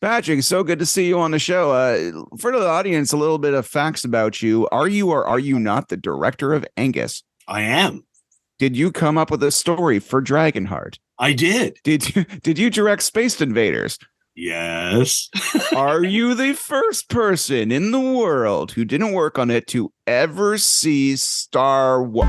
Patrick, so good to see you on the show. For the audience, a little bit of facts about you. Are you or are you not the director of Angus? I am. Did you come up with a story for Dragonheart? I did. Did you direct Space Invaders? Yes. Are you the first person in the world who didn't work on it to ever see Star Wars?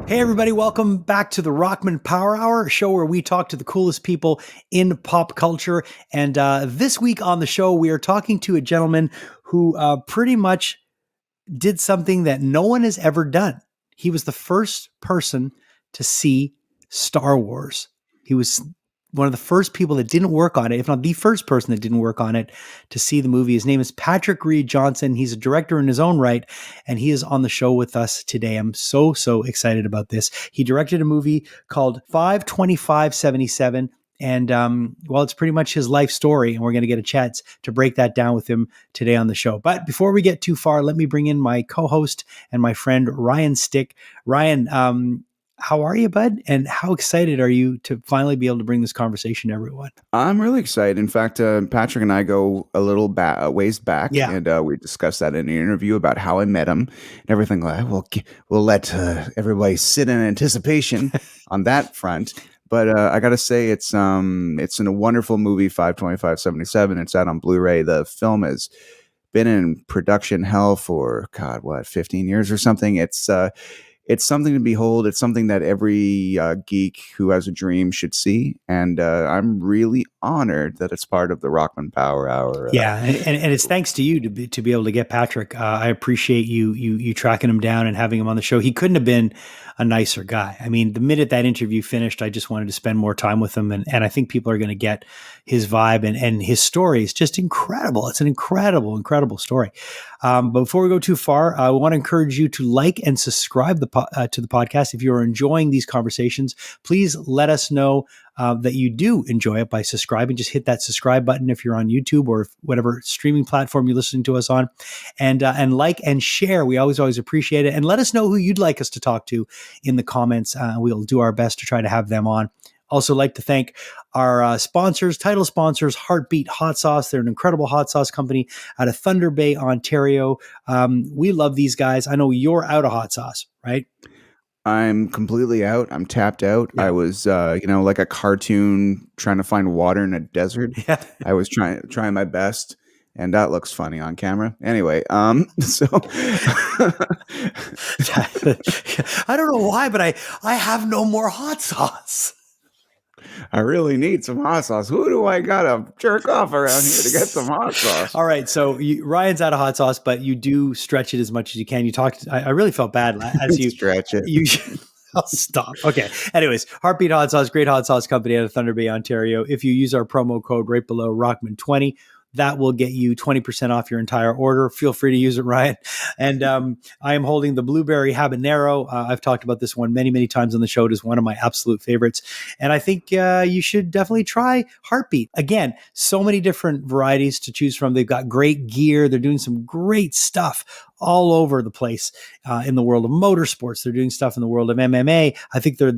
Hey everybody, welcome back to the Rockman Power Hour, a show where we talk to the coolest people in pop culture. And this week on the show, we are talking to a gentleman who pretty much did something that no one has ever done. He was the first person to see Star Wars. He was one of the first people that didn't work on it, if not the first person that didn't work on it, to see the movie. His name is Patrick Reed Johnson. He's a director in his own right, and he is on the show with us today. I'm so excited about this. He directed a movie called 52577. And well, it's pretty much his life story, and we're going to get a chance to break that down with him today on the show. But before we get too far, let me bring in my co-host and my friend Ryan Stick. Ryan, how are you, bud? And how excited are you to finally be able to bring this conversation to everyone? I'm really excited. In fact, Patrick and I go a little ways back, Yeah. and we discussed that in an interview about how I met him and everything. We'll let everybody sit in anticipation on that front. But I gotta say, it's in a wonderful movie, 52577. It's out on Blu-ray. The film has been in production hell for 15 years or something. It's something to behold. It's something that every geek who has a dream should see. And I'm really honored that it's part of the Rockman Power Hour. Yeah, and it's thanks to you to be able to get Patrick. I appreciate you tracking him down and having him on the show. He couldn't have been a nicer guy. I mean, the minute that interview finished, I just wanted to spend more time with him. And I think people are going to get his vibe and his story is just incredible. It's an incredible story. But before we go too far, I want to encourage you to like and subscribe to the podcast. If you're enjoying these conversations, please let us know that you do enjoy it by subscribing. Just hit that subscribe button if you're on YouTube or whatever streaming platform you're listening to us on, and like and share. We always appreciate it. And let us know who you'd like us to talk to in the comments. We'll do our best to try to have them on. Also like to thank our sponsors, title sponsors, Heartbeat Hot Sauce. They're an incredible hot sauce company out of Thunder Bay, Ontario. We love these guys. I know you're out of hot sauce, right? I'm completely out. I'm tapped out. Yeah. I was, like a cartoon trying to find water in a desert. Yeah. I was trying my best, and that looks funny on camera. Anyway, so I don't know why, but I have no more hot sauce. I really need some hot sauce. Who do I gotta jerk off around here to get some hot sauce? All right, so Ryan's out of hot sauce, but you do stretch it as much as you can. You talked. I really felt bad as you stretch it. I'll stop. Okay. Anyways, Heartbeat Hot Sauce, great hot sauce company out of Thunder Bay, Ontario. If you use our promo code right below Rockman20, that will get you 20% off your entire order. Feel free to use it, Ryan. And I am holding the Blueberry Habanero. I've talked about this one many times on the show. It is one of my absolute favorites. And I think you should definitely try Heartbeat. Again, so many different varieties to choose from. They've got great gear. They're doing some great stuff all over the place in the world of motorsports. They're doing stuff in the world of MMA. I think they're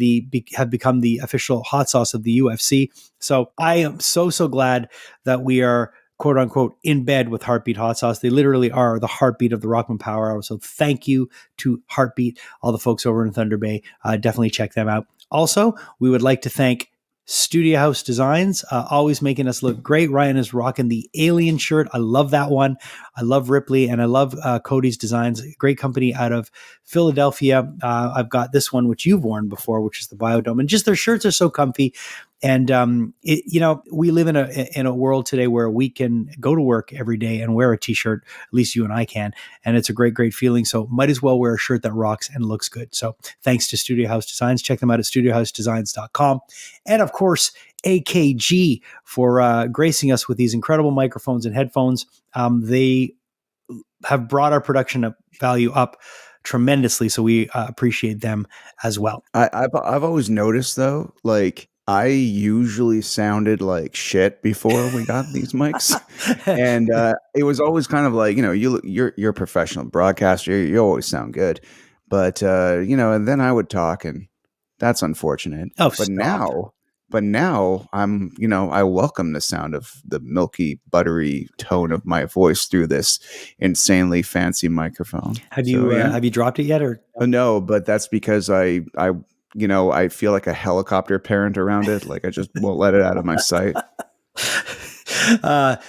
have become the official hot sauce of the UFC. So I am so glad that we are quote unquote in bed with Heartbeat Hot Sauce. They literally are the heartbeat of the Rockman Power Hour. So thank you to Heartbeat, all the folks over in Thunder Bay. Definitely check them out. Also, we would like to thank Studio House Designs, always making us look great. Ryan is rocking the Alien shirt. I love that one. I love Ripley, and I love Cody's Designs. Great company out of Philadelphia. I've got this one, which you've worn before, which is the Biodome. And just their shirts are so comfy. And we live in a world today where we can go to work every day and wear a t-shirt. At least you and I can, and it's a great feeling. So might as well wear a shirt that rocks and looks good. So thanks to Studio House Designs. Check them out at studiohousedesigns.com, and of course AKG for gracing us with these incredible microphones and headphones. They have brought our production value up tremendously, so we appreciate them as well. I've always noticed though, like I usually sounded like shit before we got these mics, and it was always kind of like, you're a professional broadcaster, you always sound good, but and then I would talk, and that's unfortunate. Oh, but stop. now I'm, I welcome the sound of the milky, buttery tone of my voice through this insanely fancy microphone. Have you dropped it yet, or No? But that's because I feel like a helicopter parent around it. Like I just won't let it out of my sight.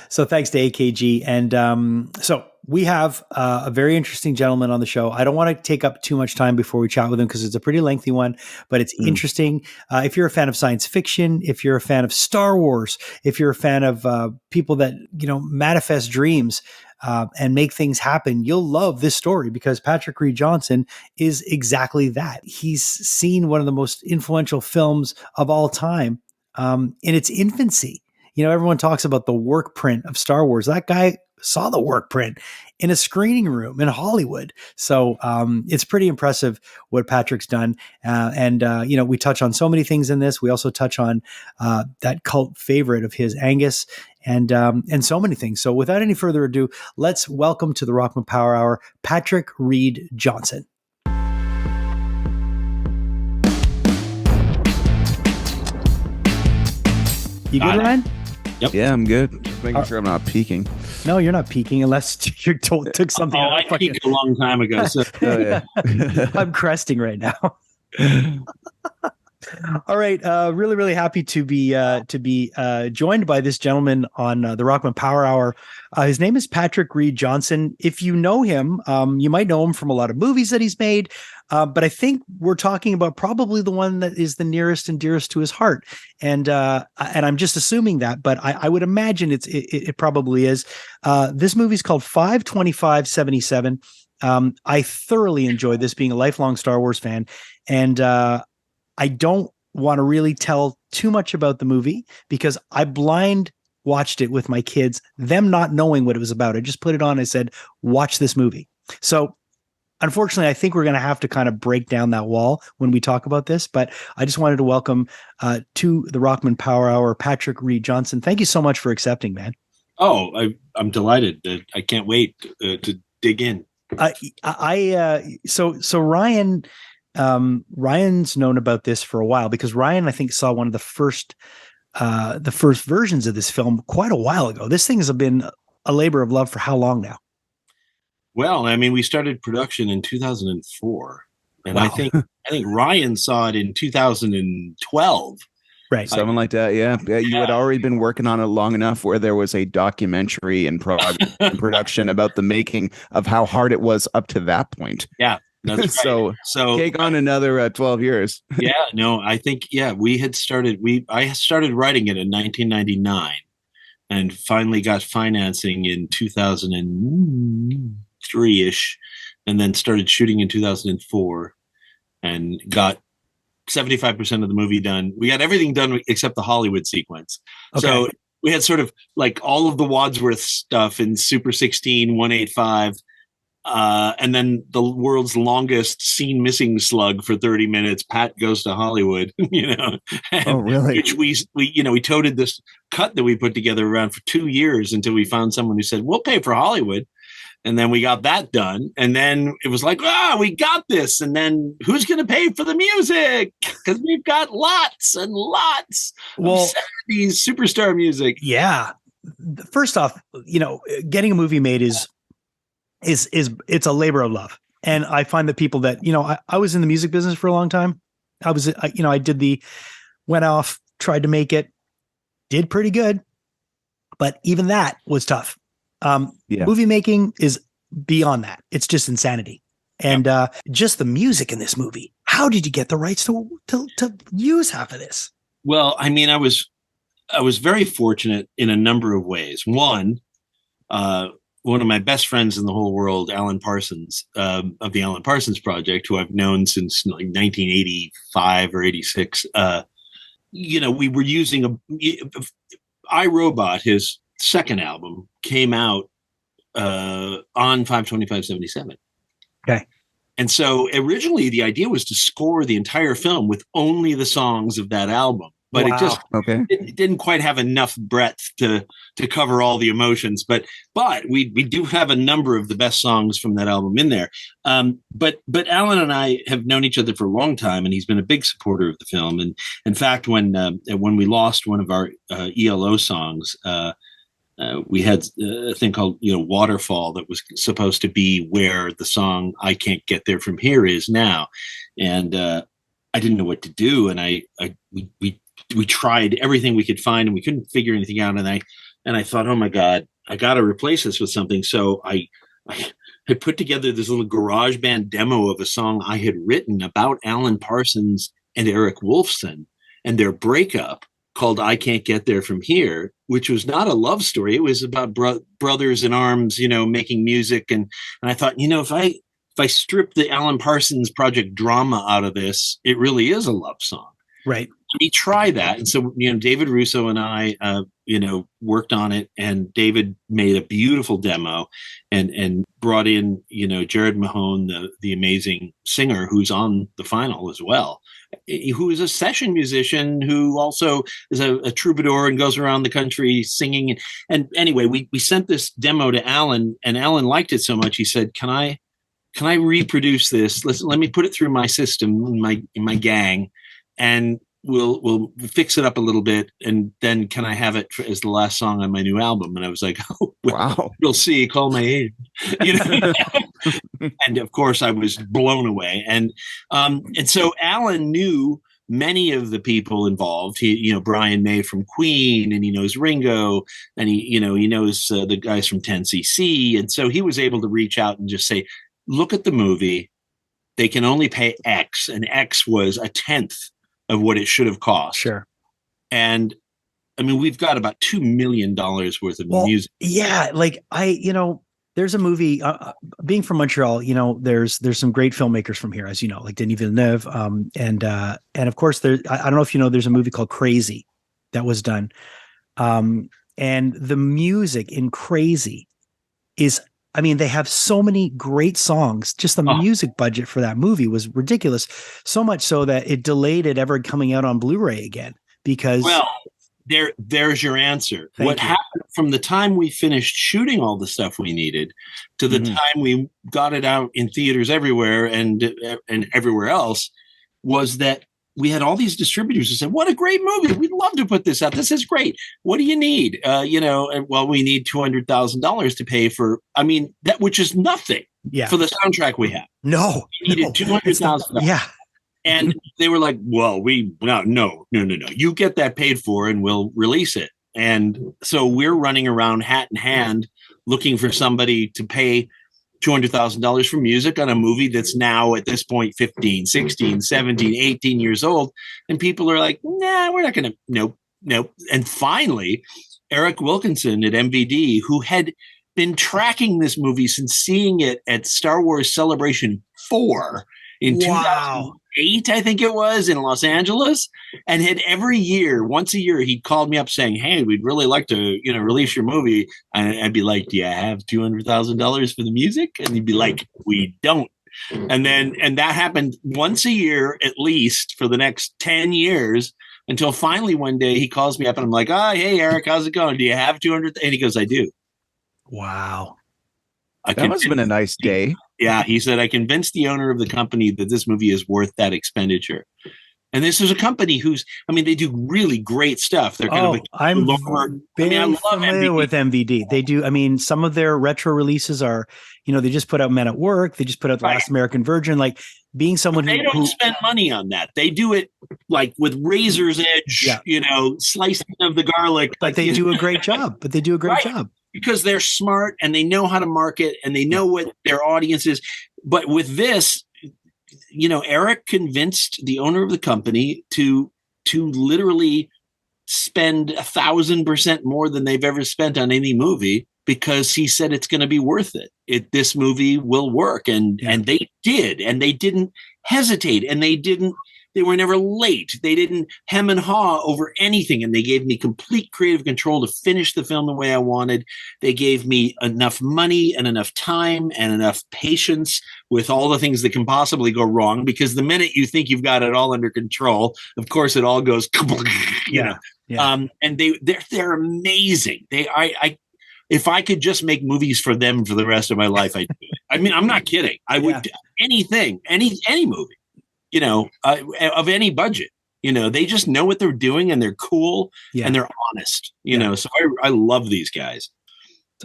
So thanks to AKG. And so we have a very interesting gentleman on the show. I don't want to take up too much time before we chat with him because it's a pretty lengthy one, but it's interesting. If you're a fan of science fiction, if you're a fan of Star Wars, if you're a fan of people that, manifest dreams and make things happen, you'll love this story because Patrick Reed Johnson is exactly that. He's seen one of the most influential films of all time in its infancy. Everyone talks about the work print of Star Wars. That guy saw the work print in a screening room in Hollywood. So it's pretty impressive what Patrick's done. And we touch on so many things in this. We also touch on that cult favorite of his, Angus, and so many things. So without any further ado, let's welcome to the Rockman Power Hour, Patrick Reed Johnson. You good, Ryan? Yep. Yeah, I'm good. Just making sure I'm not peeking. No, you're not peaking unless you took something. I peaked a long time ago. So. I'm cresting right now. All right, really happy to be joined by this gentleman on the Rockman Power Hour. His name is Patrick Reed Johnson. If you know him, you might know him from a lot of movies that he's made, but I think we're talking about probably the one that is the nearest and dearest to his heart. And I'm just assuming that, but I would imagine it probably is. This movie's called 5/25/77. I thoroughly enjoyed this, being a lifelong Star Wars fan, and I don't want to really tell too much about the movie because I blind watched it with my kids, them not knowing what it was about. I just put it on. I said, watch this movie. So unfortunately, I think we're going to have to kind of break down that wall when we talk about this, but I just wanted to welcome to the Rockman Power Hour, Patrick Reed Johnson. Thank you so much for accepting, man. Oh, I'm delighted. I can't wait to dig in. So Ryan, Ryan's known about this for a while because Ryan, I think, saw one of the first versions of this film quite a while ago. This thing has been a labor of love for how long now? Well, I mean, we started production in 2004, and Wow. I think Ryan saw it in 2012. Right. Something like that. Yeah. You had already been working on it long enough where there was a documentary in production about the making of how hard it was up to that point. Yeah. That's right. So take on another 12 years. Yeah, no, I think, we had started, I started writing it in 1999 and finally got financing in 2003-ish, and then started shooting in 2004 and got 75% of the movie done. We got everything done except the Hollywood sequence. Okay. So we had sort of like all of the Wadsworth stuff in Super 16, 185, and then the world's longest scene missing slug for 30 minutes. Pat Goes to Hollywood, Oh, really? Which we toted this cut that we put together around for 2 years until we found someone who said, we'll pay for Hollywood. And then we got that done. And then it was like, we got this. And then who's going to pay for the music? Because we've got lots and lots of 70s superstar music. Yeah. First off, getting a movie made is it's a labor of love. And I find that people that, I was in the music business for a long time. I went off, tried to make it, did pretty good, but even that was tough. Movie making is beyond that. It's just insanity. And just the music in this movie. How did you get the rights to use half of this? Well, I mean, I was very fortunate in a number of ways. Uh, one of my best friends in the whole world, Alan Parsons, of the Alan Parsons Project, who I've known since like 1985 or 86. We were using iRobot, his second album, came out on 5/25/77. Okay. And so originally the idea was to score the entire film with only the songs of that album, but Okay. it didn't quite have enough breadth to cover all the emotions. But we do have a number of the best songs from that album in there. But Alan and I have known each other for a long time, and he's been a big supporter of the film. And in fact, when we lost one of our ELO songs, we had a thing called Waterfall that was supposed to be where the song I Can't Get There From Here is now. And I didn't know what to do, and we tried everything we could find, and we couldn't figure anything out. And I thought, oh my God, I got to replace this with something. So I had put together this little garage band demo of a song I had written about Alan Parsons and Eric Wolfson and their breakup, called I Can't Get There From Here, which was not a love story. It was about brothers in arms, making music. And I thought, if I strip the Alan Parsons Project drama out of this, it really is a love song. Right. We try that. And so, David Russo and I, worked on it, and David made a beautiful demo and brought in, Jared Mahone, the amazing singer who's on the final as well, who is a session musician who also is a troubadour and goes around the country singing. And anyway, we sent this demo to Alan, and Alan liked it so much. He said, can I reproduce this? Let me put it through my system, in my gang, and we'll fix it up a little bit, and then can I have it as the last song on my new album? And I was like, oh, wow, you'll see, call my agent. And of course I was blown away. And so Alan knew many of the people involved. He, Brian May from Queen, and he knows Ringo, and he knows the guys from 10cc. And so he was able to reach out and just say, look at the movie. They can only pay X, and X was a tenth of what it should have cost. Sure. And I mean, we've got about $2 million worth of music. Yeah. Like there's a movie, being from Montreal, there's some great filmmakers from here, as you know, like Denis Villeneuve. And of course I don't know if there's a movie called Crazy that was done. And the music in Crazy is, they have so many great songs. Just the music budget for that movie was ridiculous. So much so that it delayed it ever coming out on Blu-ray again, because. Well, there's your answer. What happened from the time we finished shooting all the stuff we needed to the time we got it out in theaters everywhere and everywhere else was that we had all these distributors who said, what a great movie. We'd love to put this out. This is great. What do you need? Well, we need $200,000 to pay for, that, which is nothing for the soundtrack we have. No. We needed $200,000. Yeah. And they were like, well, no. You get that paid for and we'll release it. And so we're running around hat in hand looking for somebody to pay $200,000 for music on a movie that's now at this point 15, 16, 17, 18 years old. And people are like, nah, we're not going to, nope. And finally, Eric Wilkinson at MVD, who had been tracking this movie since seeing it at Star Wars Celebration 4 in 2008, I think it was, in Los Angeles, and had every year, once a year, he'd called me up saying, hey, we'd really like to, release your movie. And I'd be like, do you have $200,000 for the music? And he'd be like, we don't. And that happened once a year, at least for the next 10 years, until finally one day he calls me up and I'm like, hey, Eric, how's it going? Do you have 200? And he goes, I do. Wow. That must have been a nice day. Yeah, he said, I convinced the owner of the company that this movie is worth that expenditure. And this is a company who's, they do really great stuff. They're kind of I'm very familiar with MVD. They do, some of their retro releases are, they just put out Men at Work. They just put out The Last American Virgin. Like being someone they don't spend money on that. They do it like with razor's edge, slicing of the garlic. But they do a great job. Job. Because they're smart and they know how to market and they know what their audience is. But with this, Eric convinced the owner of the company to to literally spend 1,000% more than they've ever spent on any movie because he said it's going to be worth it. This movie will work, and they did, and they didn't hesitate, and they were never late. They didn't hem and haw over anything, and they gave me complete creative control to finish the film the way I wanted. They gave me enough money and enough time and enough patience with all the things that can possibly go wrong, because the minute you think you've got it all under control, of course it all goes, you know. Yeah. And they're amazing. If I could just make movies for them for the rest of my life, I'd do it. I mean, I'm not kidding. I would do anything, any movie, you know, of any budget. You know, they just know what they're doing, and they're cool, and they're honest. You know, so I love these guys.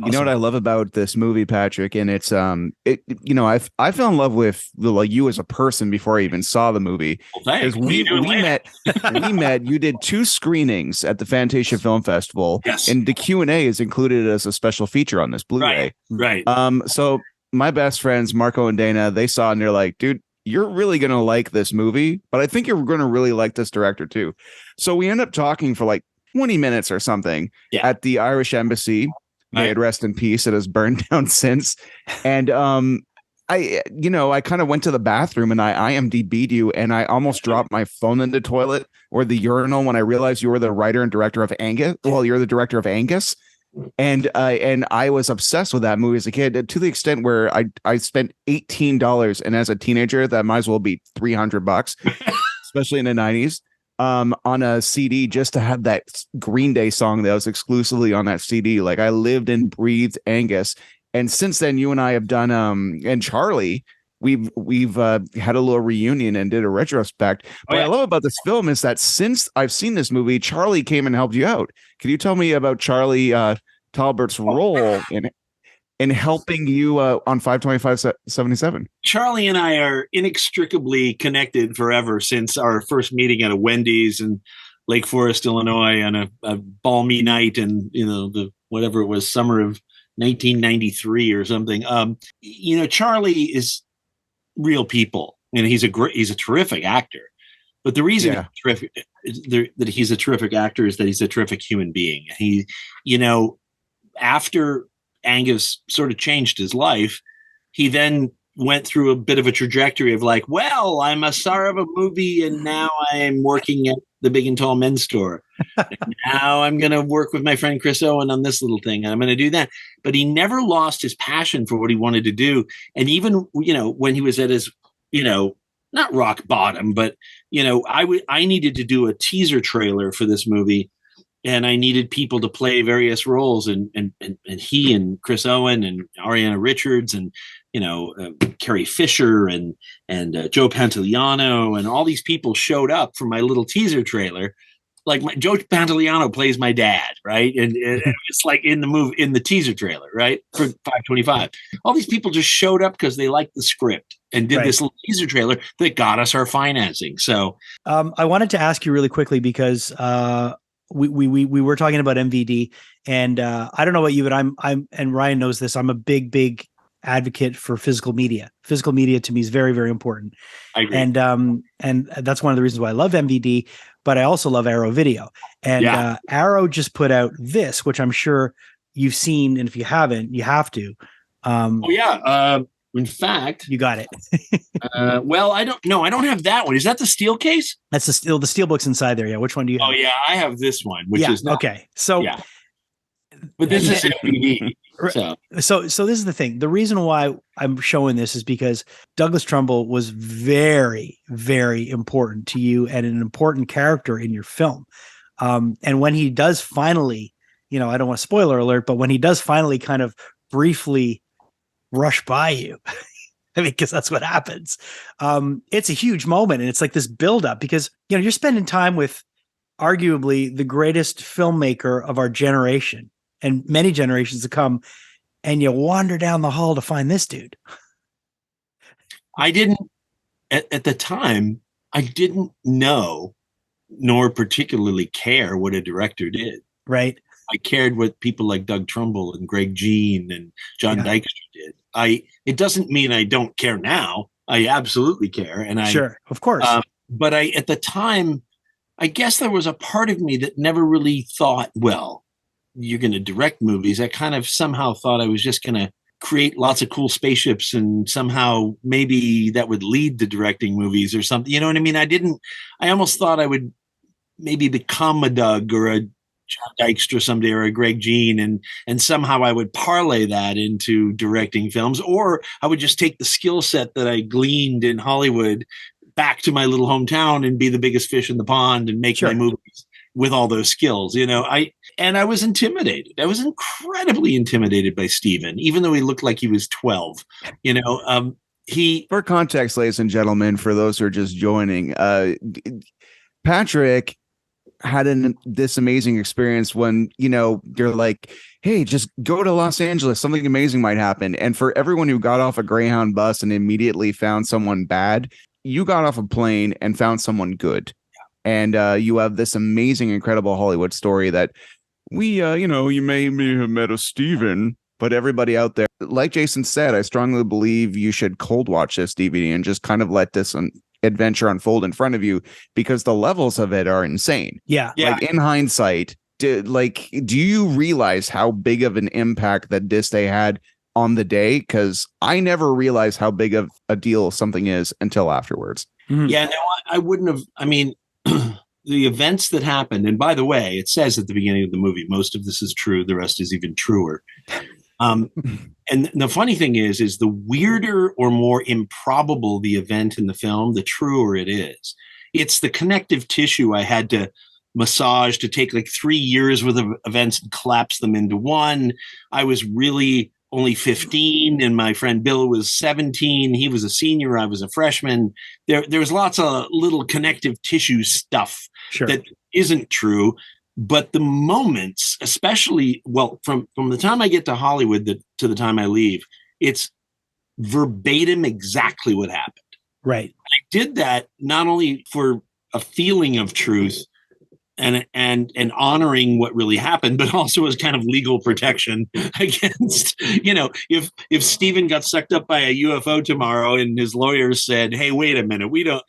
Awesome. You know what I love about this movie, Patrick, and it's you know, I fell in love with you as a person before I even saw the movie. Well, we met. You did 2 screenings at the Fantasia Film Festival, and the Q&A is included as a special feature on this Blu-ray. Right. So my best friends Marco and Dana, they saw it and they're like, dude, you're really gonna like this movie, but I think you're gonna really like this director too. So we end up talking for like 20 minutes or something at the Irish Embassy. May it rest in peace. It has burned down since. And I kind of went to the bathroom and I IMDb'd you, and I almost dropped my phone in the toilet or the urinal when I realized you were the writer and director of Angus. Well, you're the director of Angus. And I was obsessed with that movie as a kid, to the extent where I spent $18, and as a teenager, that might as well be $300, especially in the 90s. On a CD just to have that Green Day song that was exclusively on that CD. Like, I lived and breathed Angus. And since then, you and I have done and Charlie, we've had a little reunion and did a retrospect. What I love about this film is that since I've seen this movie, Charlie came and helped you out. Can you tell me about Charlie Talbert's role in helping you on 5/25/77? Charlie and I are inextricably connected forever since our first meeting at a Wendy's in Lake Forest, Illinois, on a balmy night, and whatever it was, summer of 1993 or something. Charlie is real people, and he's a terrific actor. But the reason that he's a terrific actor is that he's a terrific human being. He, after Angus sort of changed his life, he then went through a bit of a trajectory of like, well, I'm a star of a movie, and now I'm working at the Big and Tall Men's Store. And now I'm going to work with my friend Chris Owen on this little thing, and I'm going to do that. But he never lost his passion for what he wanted to do. And even, when he was at his, not rock bottom, but, I needed to do a teaser trailer for this movie, and I needed people to play various roles, and he and Chris Owen and Ariana Richards and Carrie Fisher and Joe Pantoliano and all these people showed up for my little teaser trailer. Like Joe Pantoliano plays my dad, right? And it's like in the teaser trailer, right? For 5/25. All these people just showed up because they liked the script and did this little teaser trailer that got us our financing. So I wanted to ask you really quickly because we were talking about MVD, and I don't know about you, but I'm and Ryan knows this. I'm a big advocate for physical media. Physical media to me is very, very important. I agree. And that's one of the reasons why I love MVD, but I also love Arrow Video. And Arrow just put out this, which I'm sure you've seen, and if you haven't, you have to. In fact, you got it. Well, I don't have that one. Is that the steel case? That's the steel book's inside there. Yeah. Which one do you have? Oh yeah, I have this one, which is not. Okay. So but this is MVD. So this is the thing. The reason why I'm showing this is because Douglas Trumbull was very, very important to you and an important character in your film. And when he does finally, I don't want to spoiler alert, but when he does finally kind of briefly rush by you, I mean, because that's what happens. It's a huge moment, and it's like this buildup because, you're spending time with arguably the greatest filmmaker of our generation and many generations to come, and you wander down the hall to find this dude. I didn't, at the time, I didn't know, nor particularly care what a director did. Right. I cared what people like Doug Trumbull and Greg Jean and John Dykstra did. It doesn't mean I don't care now. I absolutely care. And sure, of course. But at the time, I guess there was a part of me that never really thought, well, you're going to direct movies. I kind of somehow thought I was just going to create lots of cool spaceships and somehow maybe that would lead to directing movies or something. You know what I mean? I almost thought I would maybe become a Doug or a John Dykstra someday or a Greg Jean, and somehow I would parlay that into directing films, or I would just take the skill set that I gleaned in Hollywood back to my little hometown and be the biggest fish in the pond and make my movies with all those skills. I was intimidated. I was incredibly intimidated by Steven, even though he looked like he was 12. For context, ladies and gentlemen, for those who are just joining, Patrick had this amazing experience when, you're like, hey, just go to Los Angeles. Something amazing might happen. And for everyone who got off a Greyhound bus and immediately found someone bad, you got off a plane and found someone good. And you have this amazing, incredible Hollywood story that you may have met a Steven, but everybody out there, like Jason said, I strongly believe you should cold watch this DVD and just kind of let this adventure unfold in front of you, because the levels of it are insane. Yeah. Like in hindsight, do you realize how big of an impact that this day had on the day? Because I never realized how big of a deal something is until afterwards. Mm-hmm. Yeah, no, I wouldn't have. I mean, the events that happened, and by the way, it says at the beginning of the movie, most of this is true. The rest is even truer. And the funny thing is the weirder or more improbable the event in the film, the truer it is. It's the connective tissue I had to massage to take like 3 years worth of events and collapse them into one. I was really only 15 and my friend Bill was 17. He was a senior. I was a freshman. There was lots of little connective tissue stuff that isn't true. But the moments, especially, from the time I get to Hollywood to the time I leave, it's verbatim exactly what happened. Right. I did that not only for a feeling of truth and honoring what really happened, but also as kind of legal protection against, if Steven got sucked up by a UFO tomorrow and his lawyers said, hey, wait a minute, we don't,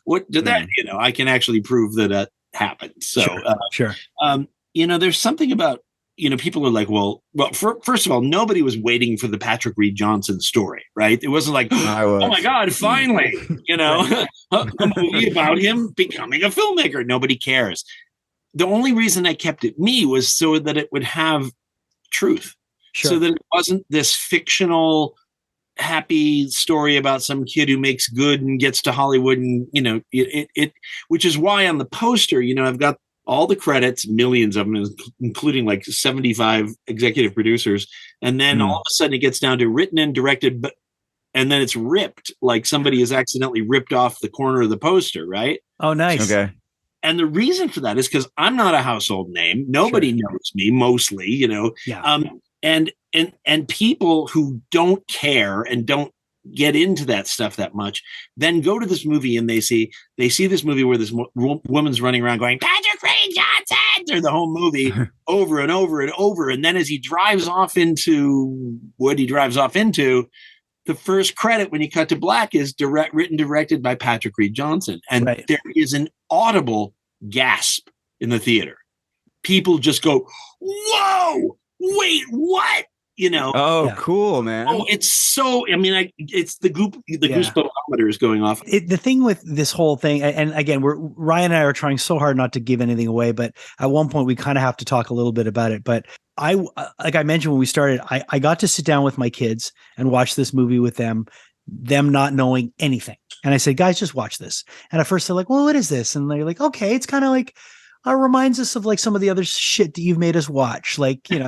what did that, I can actually prove that happened. So, there's something about, people are like, well, first of all, nobody was waiting for the Patrick Reed Johnson story, right? It wasn't like, oh my God, finally, a movie about him becoming a filmmaker. Nobody cares. The only reason I kept it me was so that it would have truth, so that it wasn't this fictional, happy story about some kid who makes good and gets to Hollywood, and it which is why on the poster, I've got all the credits, millions of them, including like 75 executive producers, and then all of a sudden it gets down to written and directed, and then it's ripped, like somebody has accidentally ripped off the corner of the poster, right? Oh, nice. Okay. And the reason for that is because I'm not a household name. Nobody knows me, mostly, and people who don't care and don't get into that stuff that much then go to this movie and they see this movie where this woman's running around going, Patrick Reed Johnson, through the whole movie over and over and over. And then as he drives off into what he drives off into, the first credit when you cut to black is directed by Patrick Reed Johnson. And there is an audible gasp in the theater. People just go, whoa, wait, what? Cool, man. Oh, it's so, it's the goosebumpometer is going off. The thing with this whole thing, and again, Ryan and I are trying so hard not to give anything away, but at one point we kind of have to talk a little bit about it. But like I mentioned when we started, I got to sit down with my kids and watch this movie with them not knowing anything. And I said, guys, just watch this. And at first they're like, well, what is this? And they're like, okay, it's kind of like, reminds us of like some of the other shit that you've made us watch. Like, and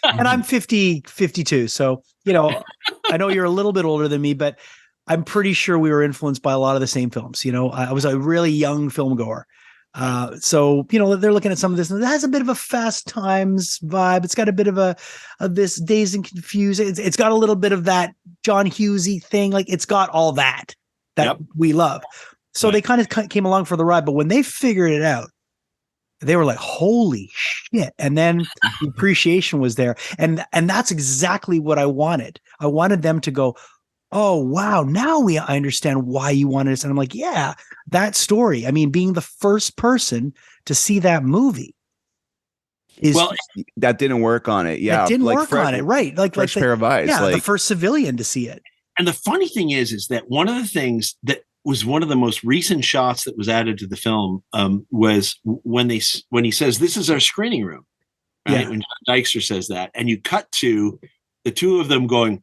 I'm 52. So, I know you're a little bit older than me, but I'm pretty sure we were influenced by a lot of the same films. I was a really young film goer. So, they're looking at some of this and it has a bit of a Fast Times vibe. It's got a bit of this Dazed and Confused. It's got a little bit of that John Hughesy thing. Like it's got all that we love. So they kind of came along for the ride, but when they figured it out, they were like, holy shit. And then the appreciation was there. And that's exactly what I wanted. I wanted them to go, oh wow, now I understand why you wanted this. And I'm like, yeah, that story. I mean, being the first person to see that movie is Well, That didn't work on it. that Yeah, didn't like work on it, right? Like fresh pair of eyes. yeah, the Like, first civilian to see it. and the funny thing is that one of the things that was one of the most recent shots that was added to the film was when he says, "This is our screening room," right? Yeah. When John Dykstra says that, and you cut to the two of them going,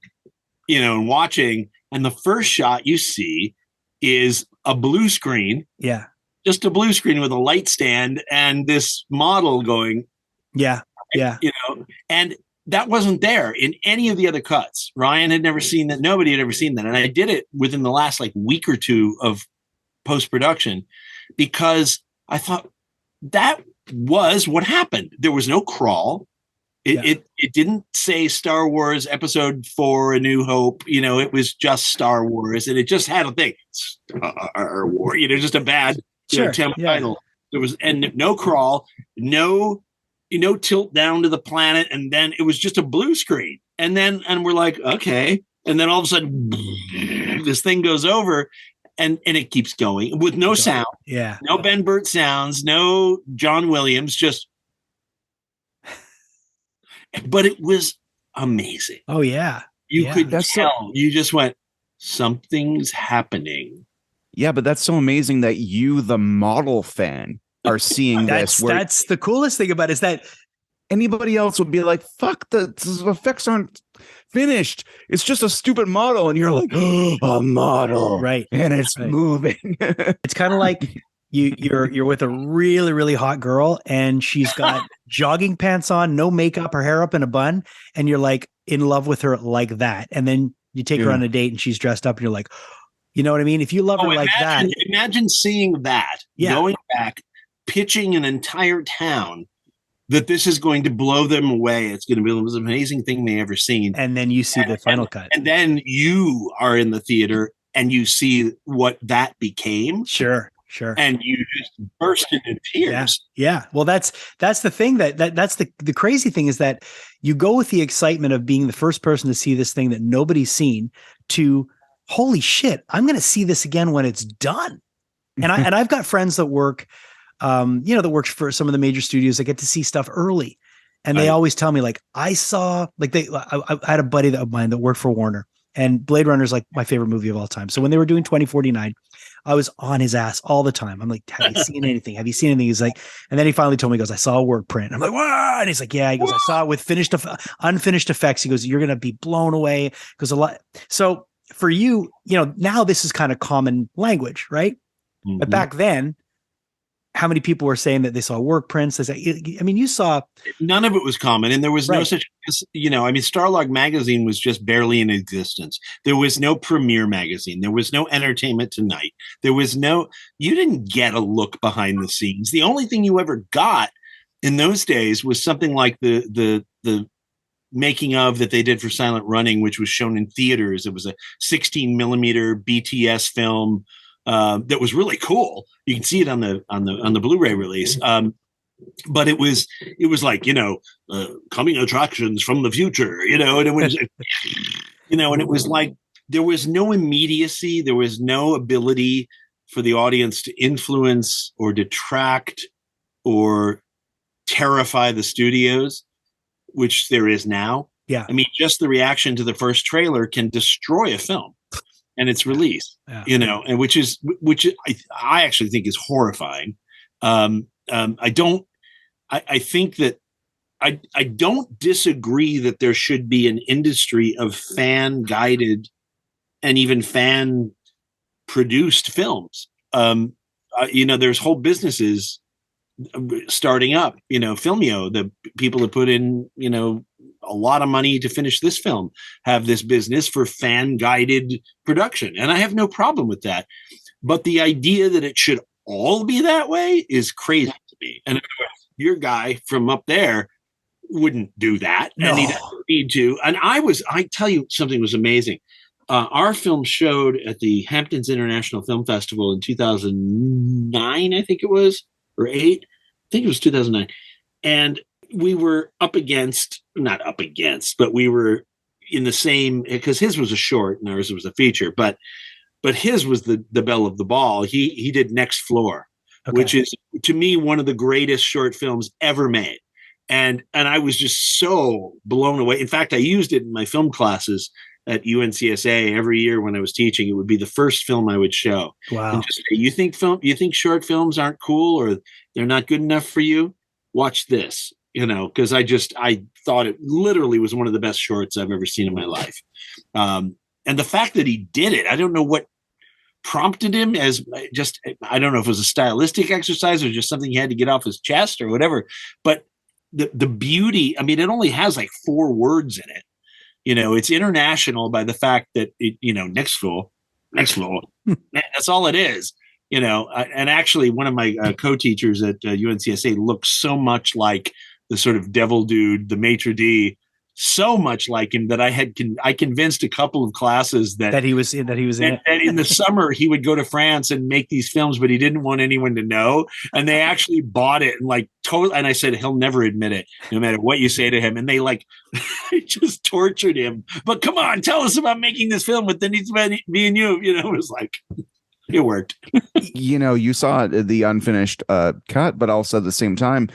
and watching, and the first shot you see is a blue screen, Yeah. just a blue screen with a light stand and this model going, Yeah. Yeah. and that wasn't there in any of the other cuts. Ryan had never seen that. Nobody had ever seen that. And I did it within the last like week or two of post-production because I thought that was what happened. There was no crawl. It didn't say Star Wars Episode 4: A New Hope. It was just Star Wars, and it just had a thing, Star Wars. Just a bad title. There was no crawl, no tilt down to the planet, and then it was just a blue screen, and we're like, okay, and then all of a sudden, this thing goes over, and it keeps going with no sound, no Ben Burt sounds, no John Williams, just. But it was amazing. Oh yeah. You could tell. You just went, something's happening. Yeah, but that's so amazing that you, the model fan, are seeing this. That's the coolest thing about it, is that anybody else would be like, fuck, the effects aren't finished. It's just a stupid model. And you're like, oh, a model. Right. And it's moving. It's kind of like you're with a really, really hot girl and she's got jogging pants on, no makeup, her hair up in a bun, and you're like in love with her like that. And then you take her on a date and she's dressed up and you're like, you know what I mean? If you love her like that. Imagine seeing that, going back, pitching an entire town that this is going to blow them away. It's going to be the most amazing thing they ever seen. And then you see the final cut. And then you are in the theater and you see what that became. Sure. And you just burst into tears. Yeah. Well, that's the thing that's the crazy thing, is that you go with the excitement of being the first person to see this thing that nobody's seen to, holy shit, I'm going to see this again when it's done. And I've got friends that work, that works for some of the major studios that get to see stuff early. And they always tell me, like, I had a buddy of mine that worked for Warner, and Blade Runner is like my favorite movie of all time. So when they were doing 2049, I was on his ass all the time. I'm like, have you seen anything? Have you seen anything? He's like, and then he finally told me, he goes, I saw a work print. I'm like, what? And he's like, yeah. He goes, I saw it with unfinished effects. He goes, you're going to be blown away. Because a lot. So for you, now this is kind of common language, right? Mm-hmm. But back then, how many people were saying that they saw work prints? You saw. None of it was common. And there was no such, Starlog magazine was just barely in existence. There was no Premiere magazine. There was no Entertainment Tonight. You didn't get a look behind the scenes. The only thing you ever got in those days was something like the making of that they did for Silent Running, which was shown in theaters. It was a 16 millimeter BTS film. That was really cool. You can see it on the Blu-ray release. But it was like, coming attractions from the future, and it was, and it was like, there was no immediacy. There was no ability for the audience to influence or detract or terrify the studios, which there is now. Yeah. Just the reaction to the first trailer can destroy a film and its release, and which I actually think is horrifying. I think that I don't disagree that there should be an industry of fan guided and even fan produced films. There's whole businesses starting up, Filmio, the people that put in, a lot of money to finish this film have this business for fan guided production. And I have no problem with that. But the idea that it should all be that way is crazy to me. And your guy from up there wouldn't do that. No. And he doesn't need to. And I tell you, something was amazing. Our film showed at the Hamptons International Film Festival in 2009, I think it was, or 8. I think it was 2009. And we were not up against, but we were, in the same, because his was a short and ours was a feature, but his was the belle of the ball. He did Next Floor, which is to me one of the greatest short films ever made. And I was just so blown away. In fact, I used it in my film classes at UNCSA every year when I was teaching. It would be the first film I would show. Wow. And just say, you think short films aren't cool or they're not good enough for you? Watch this, because I thought it literally was one of the best shorts I've ever seen in my life. And the fact that he did it, I don't know what prompted him, I don't know if it was a stylistic exercise or just something he had to get off his chest or whatever, but the beauty, I mean, it only has like 4 words in it. It's international by the fact that it, next floor, that's all it is. And actually one of my co-teachers at UNCSA looks so much like the sort of devil dude, the maitre d', so much like him that I convinced a couple of classes that he was in it. And in the summer he would go to France and make these films, but he didn't want anyone to know. And they actually bought it and and I said, he'll never admit it, no matter what you say to him. And they just tortured him. But come on, tell us about making this film with me and you. It was like, it worked. You saw the unfinished cut, but also at the same time,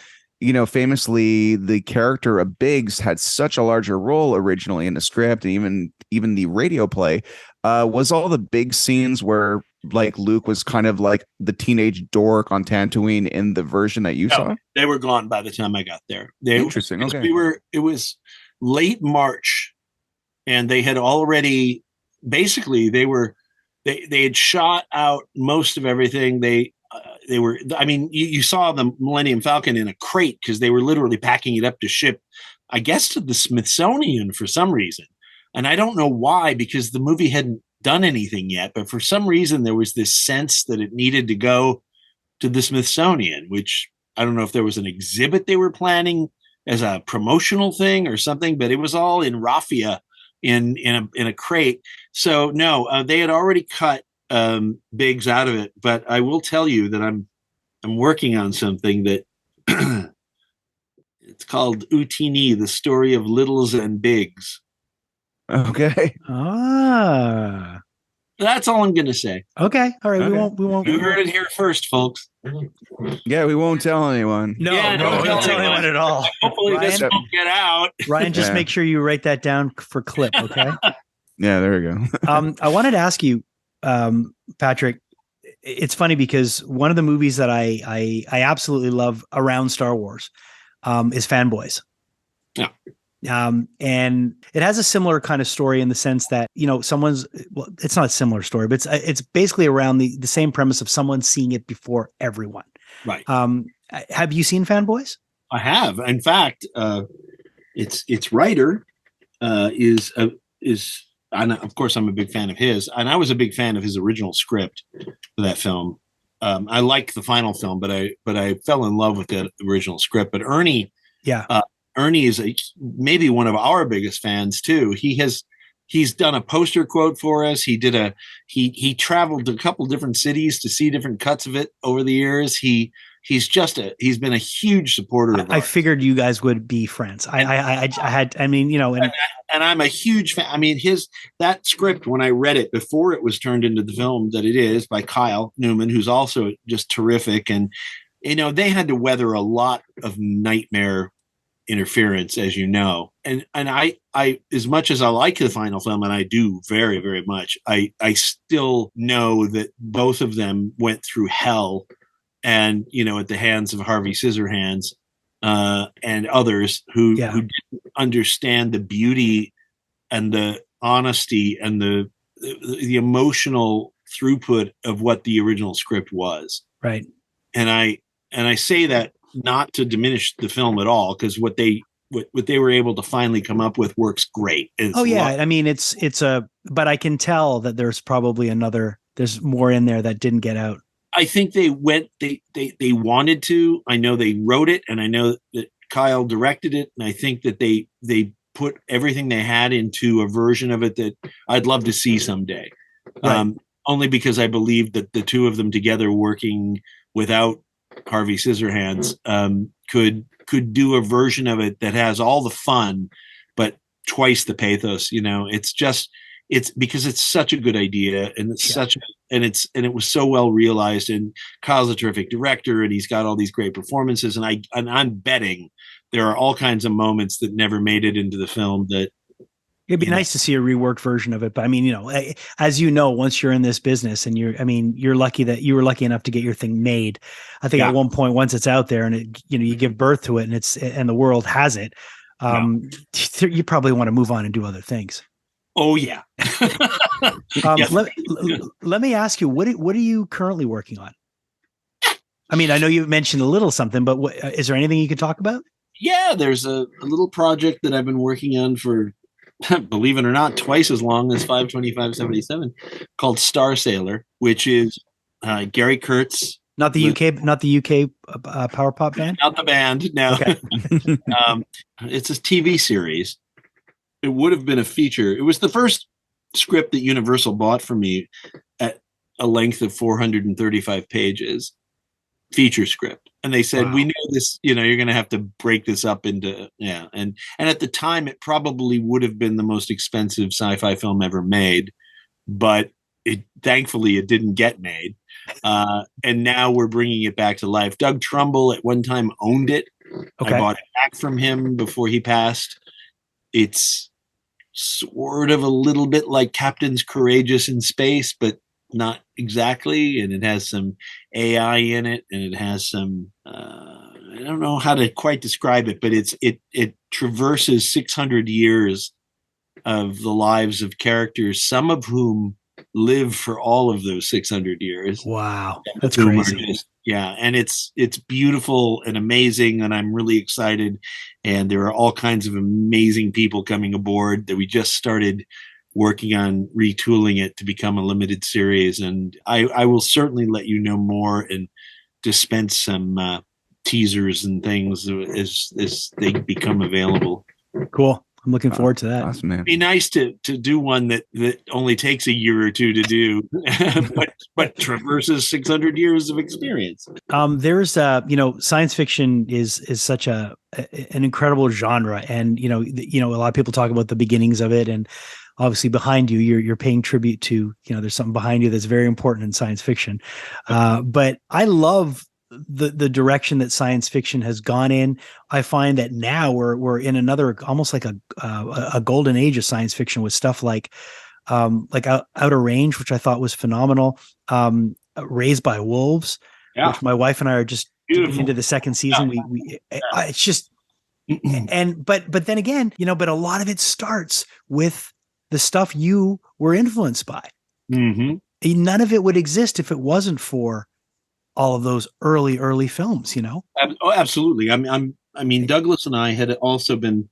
famously, the character of Biggs had such a larger role originally in the script, and even the radio play. Was all the big scenes where Luke was kind of like the teenage dork on Tatooine in the version that you saw? They were gone by the time I got there. Interesting. Okay. It was late March, and they had already basically they had shot out most of everything. They were, I mean, you saw the Millennium Falcon in a crate because they were literally packing it up to ship, I guess, to the Smithsonian for some reason. And I don't know why, because the movie hadn't done anything yet, but for some reason there was this sense that it needed to go to the Smithsonian, which I don't know if there was an exhibit they were planning as a promotional thing or something, but it was all in raffia in a crate. So no, they had already cut Biggs out of it, but I will tell you that I'm working on something that it's called Utini, the story of Littles and Biggs. Okay. That's all I'm going to say. Okay. All right. Okay. We won't. You heard it here first, folks. Yeah, we won't tell anyone. No, don't tell anyone at all. Hopefully this won't get out. Ryan, just make sure you write that down for clip, okay? Yeah, there we go. I wanted to ask you, Patrick, it's funny because one of the movies that I absolutely love around Star Wars is Fanboys. Yeah. And it has a similar kind of story in the sense that, it's not a similar story, but it's basically around the same premise of someone seeing it before everyone. Right. Have you seen Fanboys? I have. In fact, its writer is, and of course I'm a big fan of his, and I was a big fan of his original script for that film. I liked the final film, but I fell in love with the original script. But Ernie is maybe one of our biggest fans too. He's done a poster quote for us. He traveled to a couple different cities to see different cuts of it over the years. He's been a huge supporter of I figured you guys would be friends. And I'm a huge fan. I mean, that script, when I read it before it was turned into the film that it is by Kyle Newman, who's also just terrific. And, they had to weather a lot of nightmare interference, as you know. And I, as much as I like the final film, and I do very, very much, I still know that both of them went through hell and, at the hands of Harvey Scissorhands and others who didn't understand the beauty and the honesty and the emotional throughput of what the original script was. Right. And I say that not to diminish the film at all, because what they were able to finally come up with works great. I mean, but I can tell that there's probably there's more in there that didn't get out. I think they wanted to. I know they wrote it, and I know that Kyle directed it, and I think that they put everything they had into a version of it that I'd love to see someday. Right. Only because I believe that the two of them together working without Harvey Scissorhands could do a version of it that has all the fun, but twice the pathos. It's because it's such a good idea, and it was so well realized, and Kyle's a terrific director, and he's got all these great performances, and I'm betting there are all kinds of moments that never made it into the film that it'd be nice to see a reworked version of it. But I mean, as you know, once you're in this business and you're lucky that you were lucky enough to get your thing made. I think at one point, once it's out there and you give birth to it and the world has it, you probably want to move on and do other things. Oh yeah. Let me ask you, what are you currently working on? I mean, I know you mentioned a little something, but is there anything you could talk about? Yeah, there's a little project that I've been working on for, believe it or not, twice as long as 52577, called Star Sailor, which is Gary Kurtz. Not the UK power pop band? Not the band, no. Okay. It's a TV series. It would have been a feature. It was the first script that Universal bought for me at a length of 435 pages, feature script. And they said, we know this, you're going to have to break this up into, And at the time, it probably would have been the most expensive sci-fi film ever made, but thankfully it didn't get made. And now we're bringing it back to life. Doug Trumbull at one time owned it. Okay. I bought it back from him before he passed. It's sort of a little bit like Captain's Courageous in Space, but not exactly. And it has some AI in it, and it has some I don't know how to quite describe it, but it traverses 600 years of the lives of characters, some of whom live for all of those 600 years. Wow, that's crazy. And it's beautiful and amazing, and I'm really excited. And there are all kinds of amazing people coming aboard that we just started working on retooling it to become a limited series. And I will certainly let you know more and dispense some teasers and things as they become available. Cool. I'm looking forward to that. Awesome, man. It'd be nice to do one that only takes a year or two to do, but traverses 600 years of experience. There's science fiction is such an incredible genre, and a lot of people talk about the beginnings of it, and obviously behind you, you're paying tribute to, there's something behind you that's very important in science fiction. But I love the direction that science fiction has gone in. I find that now we're in another, almost like a golden age of science fiction with stuff like Outer Range, which I thought was phenomenal. Raised by Wolves, which my wife and I are just into the second season. It's just, but then again, but a lot of it starts with the stuff you were influenced by. Mm-hmm. None of it would exist if it wasn't for all of those early films, Oh, absolutely. I mean, Douglas and I had also been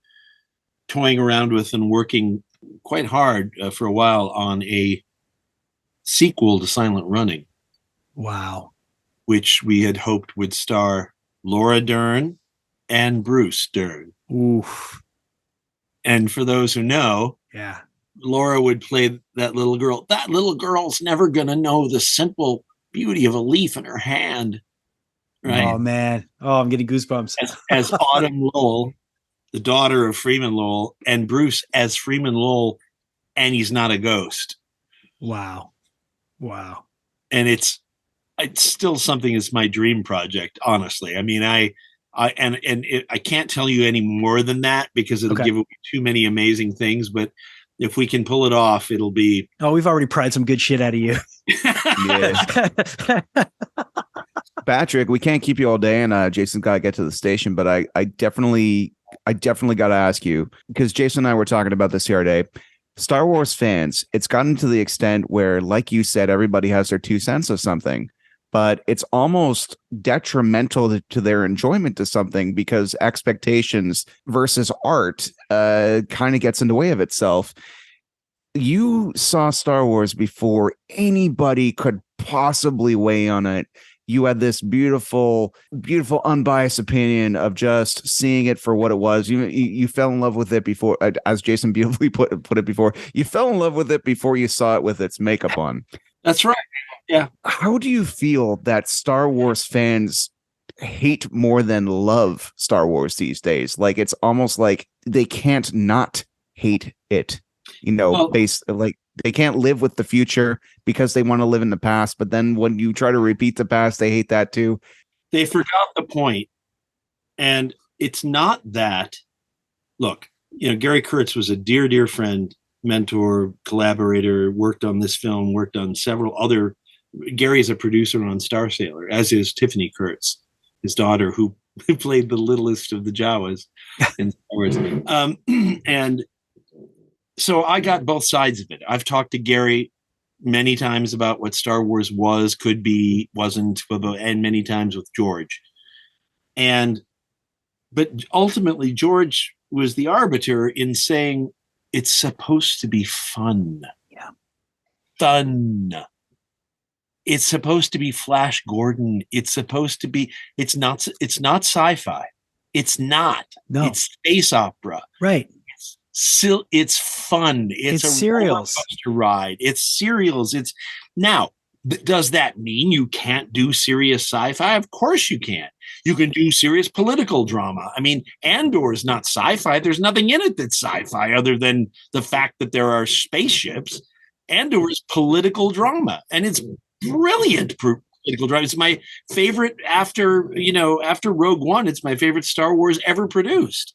toying around with and working quite hard for a while on a sequel to Silent Running. Wow. Which we had hoped would star Laura Dern and Bruce Dern. Oof. And for those who know, Laura would play that little girl. That little girl's never going to know the simple beauty of a leaf in her hand. Right? Oh, man. Oh, I'm getting goosebumps. As Autumn Lowell, the daughter of Freeman Lowell, and Bruce as Freeman Lowell, and he's not a ghost. Wow. And it's still something that's my dream project, honestly. I mean, I can't tell you any more than that because it'll give away too many amazing things, but if we can pull it off, it'll be. Oh, we've already pried some good shit out of you. Patrick, we can't keep you all day, and Jason's got to get to the station, but I definitely got to ask you, because Jason and I were talking about this the other day. Star Wars fans, it's gotten to the extent where, like you said, everybody has their 2 cents of something, but it's almost detrimental to their enjoyment to something because expectations versus art kind of gets in the way of itself. You saw Star Wars before anybody could possibly weigh on it. You had this beautiful, beautiful, unbiased opinion of just seeing it for what it was. You fell in love with it before, as Jason beautifully put it before. You fell in love with it before you saw it with its makeup on. That's right. Yeah. How do you feel that Star Wars fans hate more than love Star Wars these days? Like, it's almost like they can't not hate it. Well, Like they can't live with the future because they want to live in the past. But then when you try to repeat the past, they hate that too. they forgot the point. And it's not that, look, Gary Kurtz was a dear, dear friend, mentor, collaborator, worked on this film, worked on several other. Gary is a producer on Star Sailor, as is Tiffany Kurtz, his daughter, who played the littlest of the Jawas in Star Wars. And so I got both sides of it. I've talked to Gary many times about what Star Wars was, could be, wasn't, and many times with George. But ultimately, George was the arbiter in saying it's supposed to be fun. Yeah. Fun. It's supposed to be Flash Gordon. It's supposed to be, it's not sci-fi. It's not. No. It's space opera. Right. It's fun. It's a serials. roller coaster ride. It's serials. Now, does that mean you can't do serious sci-fi? Of course you can. You can do serious political drama. I mean, Andor is not sci-fi. There's nothing in it that's sci-fi other than the fact that there are spaceships. Andor is political drama, and it's brilliant political drama. It's my favorite after Rogue One. It's my favorite Star Wars ever produced.